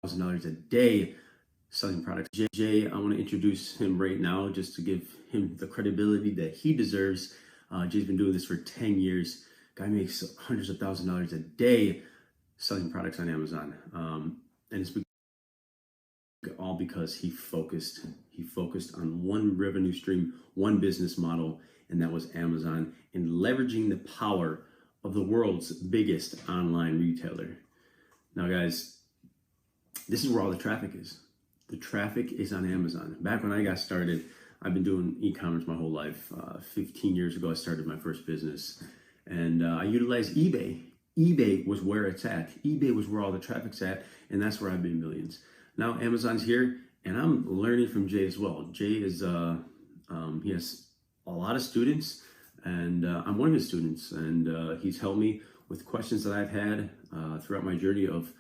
$1,000 a day selling products. Jay, I want to introduce him right now just to give him the credibility that he deserves. Jay's been doing this for 10 years. Guy makes hundreds of $1,000s a day selling products on Amazon. And it's all because he focused on one revenue stream, one business model, and that was Amazon, and leveraging the power of the world's biggest online retailer. Now, guys, this is where all the traffic is. The traffic is on Amazon. Back when I got started, I've been doing e-commerce my whole life. 15 years ago, I started my first business, and I utilized eBay. eBay was where it's at. eBay was where all the traffic's at, and that's where I've made millions. Now Amazon's here, and I'm learning from Jay as well. Jay is he has a lot of students, and I'm one of his students, and he's helped me with questions that I've had throughout my journey of,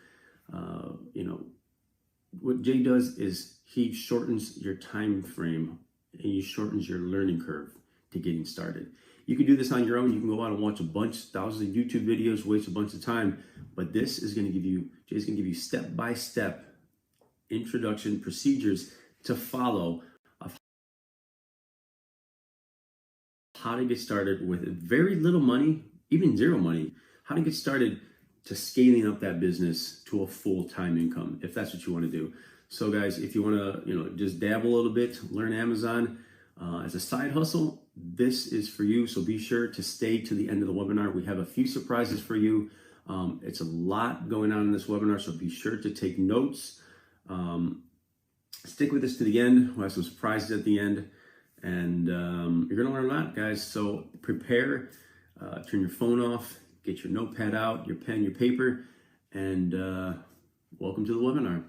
what Jay does is he shortens your time frame and he shortens your learning curve to getting started. You can do this on your own. You can go out and watch thousands of YouTube videos, waste a bunch of time, but this is going to give you, Jay's going to give you step-by-step introduction procedures to follow of how to get started with very little money, even zero money, how to get started to scaling up that business to a full-time income, if that's what you want to do. So guys, if you want to, just dabble a little bit, learn Amazon as a side hustle, this is for you. So be sure to stay to the end of the webinar. We have a few surprises for you. It's a lot going on in this webinar, so be sure to take notes. Stick with us to the end. We'll have some surprises at the end, and you're going to learn a lot, guys. So prepare, turn your phone off, get your notepad out, your pen, your paper, and welcome to the webinar.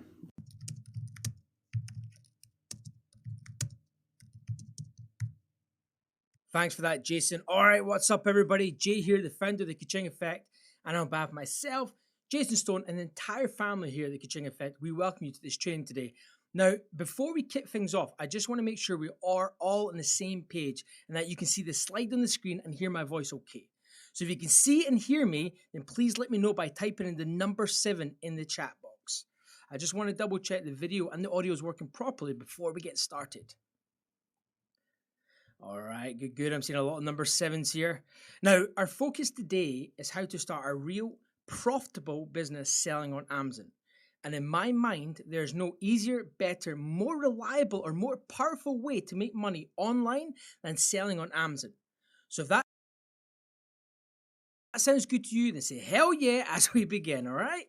Thanks for that, Jason. All right, what's up, everybody? Jay here, the founder of The Ka-Ching Effect. And on behalf of myself, Jason Stone, and the entire family here at The Ka-Ching Effect, we welcome you to this training today. Now, before we kick things off, I just want to make sure we are all on the same page and that you can see the slide on the screen and hear my voice okay. So if you can see and hear me, then please let me know by typing in the number 7 in the chat box. I just want to double check the video and the audio is working properly before we get started. All right, good. I'm seeing a lot of number 7s here. Now, our focus today is how to start a real profitable business selling on Amazon. And in my mind, there's no easier, better, more reliable, or more powerful way to make money online than selling on Amazon. So if that sounds good to you, then say hell yeah as we begin, all right?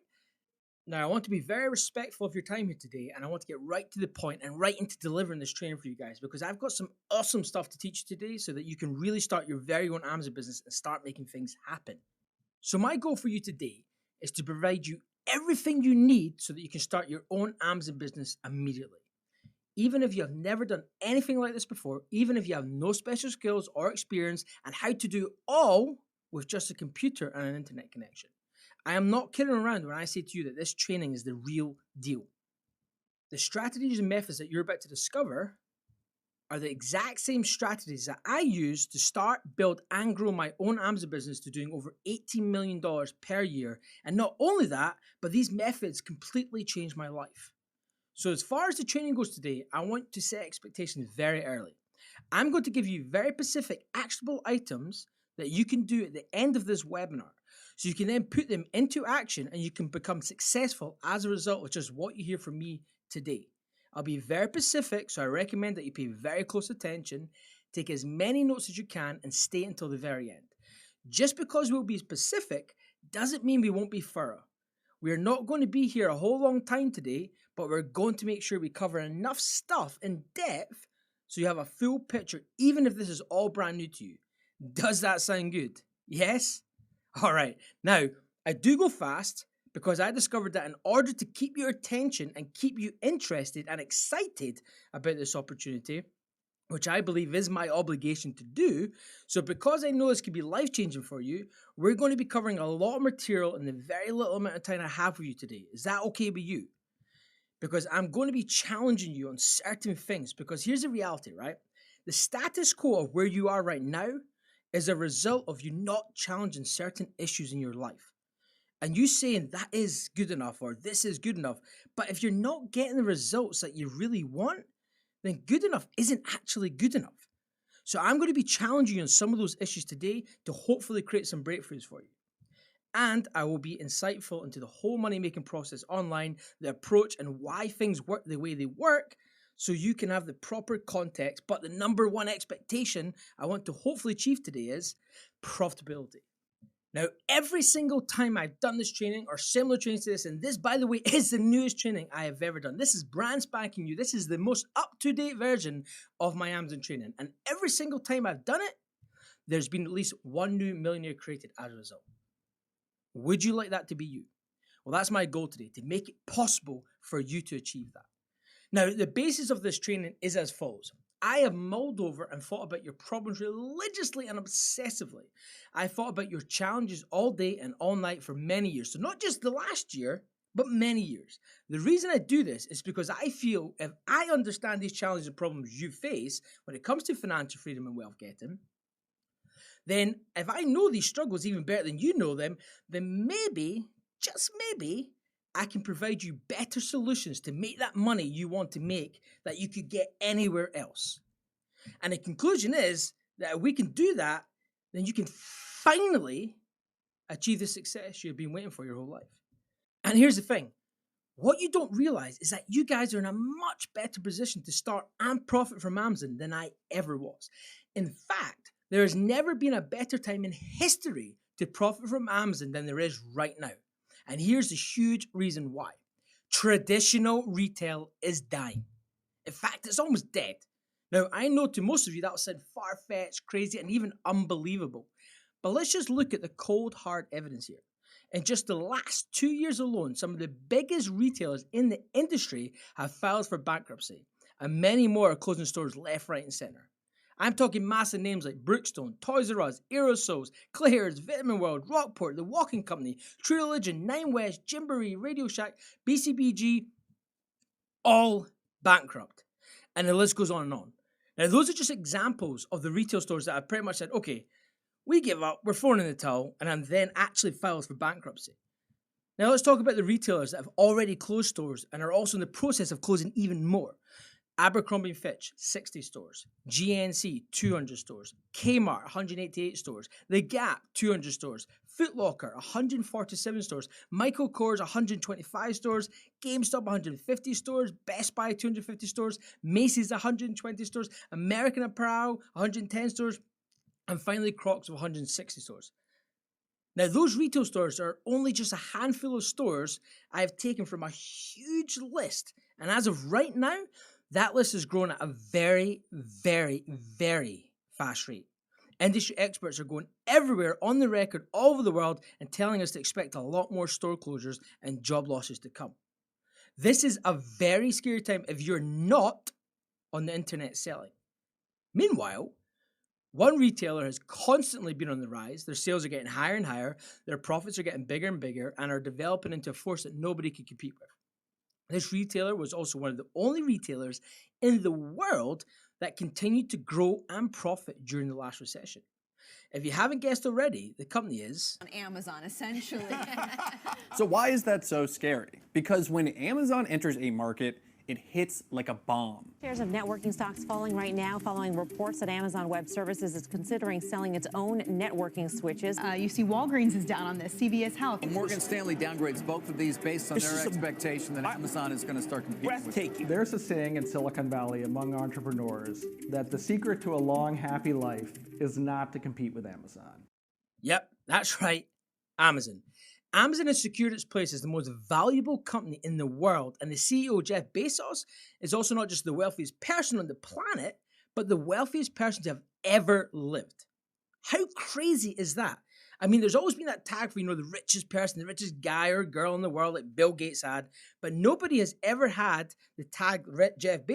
Now, I want to be very respectful of your time here today, and I want to get right to the point and right into delivering this training for you guys, because I've got some awesome stuff to teach you today so that you can really start your very own Amazon business and start making things happen. So my goal for you today is to provide you everything you need so that you can start your own Amazon business immediately. Even if you have never done anything like this before, even if you have no special skills or experience, and how to do it all with just a computer and an internet connection. I am not kidding around when I say to you that this training is the real deal. The strategies and methods that you're about to discover are the exact same strategies that I use to start, build, and grow my own Amazon business to doing over $18 million per year. And not only that, but these methods completely changed my life. So as far as the training goes today, I want to set expectations very early. I'm going to give you very specific actionable items that you can do at the end of this webinar. So you can then put them into action and you can become successful as a result of just what you hear from me today. I'll be very specific, so I recommend that you pay very close attention, take as many notes as you can, and stay until the very end. Just because we'll be specific doesn't mean we won't be thorough. We are not going to be here a whole long time today, but we're going to make sure we cover enough stuff in depth so you have a full picture, even if this is all brand new to you. Does that sound good? Yes? All right. Now, I do go fast because I discovered that in order to keep your attention and keep you interested and excited about this opportunity, which I believe is my obligation to do, so because I know this could be life-changing for you, we're going to be covering a lot of material in the very little amount of time I have for you today. Is that okay with you? Because I'm going to be challenging you on certain things, because here's the reality, right? The status quo of where you are right now is a result of you not challenging certain issues in your life. and you saying that is good enough or this is good enough, but if you're not getting the results that you really want, then good enough isn't actually good enough. So I'm going to be challenging you on some of those issues today to hopefully create some breakthroughs for you. And I will be insightful into the whole money making process online, the approach, and why things work the way they work, so you can have the proper context. But the number one expectation I want to hopefully achieve today is profitability. Now, every single time I've done this training or similar trainings to this, and this, by the way, is the newest training I have ever done. This is brand spanking new. This is the most up-to-date version of my Amazon training. And every single time I've done it, there's been at least one new millionaire created as a result. Would you like that to be you? Well, that's my goal today, to make it possible for you to achieve that. Now, the basis of this training is as follows. I have mulled over and thought about your problems religiously and obsessively. I thought about your challenges all day and all night for many years. So not just the last year, but many years. The reason I do this is because I feel if I understand these challenges and problems you face when it comes to financial freedom and wealth getting, then if I know these struggles even better than you know them, then maybe, just maybe, I can provide you better solutions to make that money you want to make that you could get anywhere else. And the conclusion is that if we can do that, then you can finally achieve the success you've been waiting for your whole life. And here's the thing. What you don't realize is that you guys are in a much better position to start and profit from Amazon than I ever was. In fact, there has never been a better time in history to profit from Amazon than there is right now. And here's the huge reason why. Traditional retail is dying. In fact, it's almost dead. Now, I know to most of you that will sound far-fetched, crazy, and even unbelievable. But let's just look at the cold, hard evidence here. In just the last 2 years alone, some of the biggest retailers in the industry have filed for bankruptcy, and many more are closing stores left, right, and center. I'm talking massive names like Brookstone, Toys R Us, Aerosols, Claire's, Vitamin World, Rockport, The Walking Company, True Religion, Nine West, Gymboree, Radio Shack, BCBG, all bankrupt. And the list goes on and on. Now, those are just examples of the retail stores that have pretty much said, okay, we give up, we're throwing in the towel, and then actually filed for bankruptcy. Now, let's talk about the retailers that have already closed stores and are also in the process of closing even more. Abercrombie & Fitch, 60 stores. GNC, 200 stores. Kmart, 188 stores. The Gap, 200 stores. Foot Locker, 147 stores. Michael Kors, 125 stores. GameStop, 150 stores. Best Buy, 250 stores. Macy's, 120 stores. American Apparel, 110 stores. And finally, Crocs, 160 stores. Now, those retail stores are only just a handful of stores I have taken from a huge list. And as of right now, that list has grown at a very, very, very fast rate. Industry experts are going everywhere on the record all over the world and telling us to expect a lot more store closures and job losses to come. This is a very scary time if you're not on the internet selling. Meanwhile, one retailer has constantly been on the rise. Their sales are getting higher and higher. Their profits are getting bigger and bigger and are developing into a force that nobody can compete with. This retailer was also one of the only retailers in the world that continued to grow and profit during the last recession. If you haven't guessed already, the company is on Amazon, essentially. So why is that so scary? Because when Amazon enters a market, it hits like a bomb. Shares of networking stocks falling right now following reports that Amazon Web Services is considering selling its own networking switches. You see Walgreens is down on this, CVS Health. Morgan Stanley downgrades both of these based on their expectation that Amazon is going to start competing with them. There's a saying in Silicon Valley among entrepreneurs that the secret to a long, happy life is not to compete with Amazon. Yep, that's right, Amazon. Amazon has secured its place as the most valuable company in the world, and the CEO, Jeff Bezos, is also not just the wealthiest person on the planet, but the wealthiest person to have ever lived. How crazy is that? I mean, there's always been that tag for, the richest person, the richest guy or girl in the world, like Bill Gates had, but nobody has ever had the tag Jeff Bezos.